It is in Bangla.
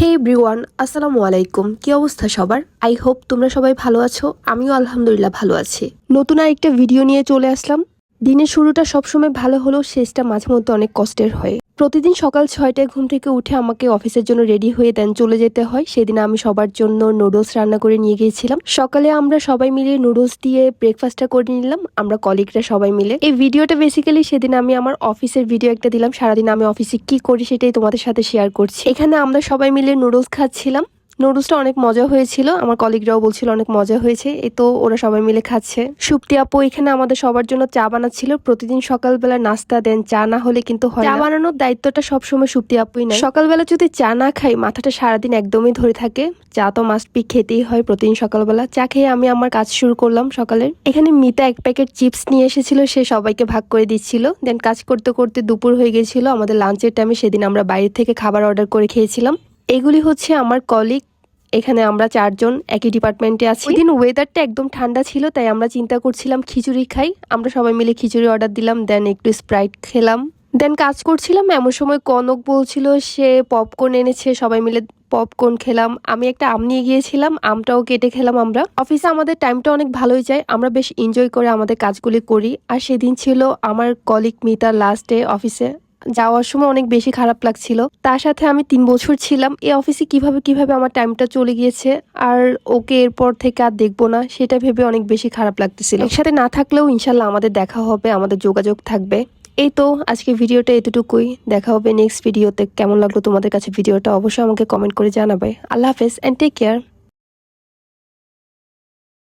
হে এভরিওয়ান, আসসালামু আলাইকুম। কি অবস্থা সবার? আই হোপ তোমরা সবাই ভালো আছো। আমিও আলহামদুলিল্লাহ ভালো আছি। নতুন আরেকটা ভিডিও নিয়ে চলে আসলাম। দিনের শুরুটা সবসময় ভালো হলেও শেষটা মাঝে মধ্যে অনেক কষ্টের হয়। প্রতিদিন সকাল 6টায় ঘুম থেকে উঠে আমাকে অফিসের জন্য রেডি হয়ে দেন চলে যেতে হয়। সেদিন আমি সবার জন্য নুডলস রান্না করে নিয়ে গিয়েছিলাম। সকালে আমরা সবাই মিলে নুডলস দিয়ে ব্রেকফাস্টটা করে নিলাম, আমরা কলিগরা সবাই মিলে। এই ভিডিওটা বেসিক্যালি সেদিন আমি আমার অফিসের ভিডিও একটা দিলাম। সারাদিন আমি অফিসে কি করি সেটাই তোমাদের সাথে শেয়ার করছি। এখানে আমরা সবাই মিলে নুডলস খাচ্ছিলাম। নুডলসটা অনেক মজা হয়েছিল, আমার কলিগরাও বলছিল অনেক মজা হয়েছে। এই তো ওরা সবাই মিলে খাচ্ছে। সুপ্তি আপু এখানে আমাদের সবার জন্য চা বানাচ্ছিল। প্রতিদিন সকালবেলা নাস্তা দেন, চা না হলে কিন্তু হয় না। চা বানানোর দায়িত্বটা সবসময় সুপ্তি আপুই নেয়। সকালবেলা যদি চা না খাই মাথাটা সারাদিন একদমই ধরে থাকে। চা তো মাস্ট বি খেতেই হয় প্রতিদিন সকালবেলা। চা খেয়ে আমি আমার কাজ শুরু করলাম সকালের। এখানে মিতা এক প্যাকেট চিপস নিয়ে এসেছিল, সে সবাইকে ভাগ করে দিচ্ছিল। দেন কাজ করতে করতে দুপুর হয়ে গেছিল। আমাদের লাঞ্চের টাইমে সেদিন আমরা বাইরে থেকে খাবার অর্ডার করে খেয়েছিলাম। এগুলি হচ্ছে আমার কলিগ। এখানে আমরা 4জন একই ডিপার্টমেন্টে আছি। ওই দিন ওয়েদারটা একদম ঠান্ডা ছিল, তাই আমরা চিন্তা করছিলাম খিচুড়ি খাই। আমরা সবাই মিলে খিচুড়ি অর্ডার দিলাম, দেন একটু স্প্রাইট খেলাম। দেন কাজ করছিলাম, এমন সময় কনক বলছিল সে পপকর্ন এনেছে, সবাই মিলে পপকর্ন খেলাম। আমি একটা আম নিয়ে গিয়েছিলাম, আমটাও কেটে খেলাম আমরা। অফিসে আমাদের টাইমটা অনেক ভালোই যায়, আমরা বেশ এনজয় করে আমাদের কাজগুলি করি। আর সেদিন ছিল আমার কলিগ মিতার লাস্ট ডে অফিসে। যাওয়ার সময় অনেক বেশি খারাপ লাগছিল। তার সাথে আমি 3 বছর ছিলাম এই অফিসে, কিভাবে আমার টাইমটা চলে গিয়েছে। আর ওকে এরপর থেকে আর দেখবো না, সেটা ভেবে অনেক বেশি খারাপ লাগতেছিল। একসাথে না থাকলেও ইনশাল্লাহ আমাদের দেখা হবে, আমাদের যোগাযোগ থাকবে। এই তো আজকে ভিডিওটা এতটুকুই। দেখা হবে নেক্সট ভিডিওতে। কেমন লাগলো তোমাদের কাছে ভিডিওটা অবশ্যই আমাকে কমেন্ট করে জানাবে। আল্লাহ হাফেজ এন্ড টেক কেয়ার।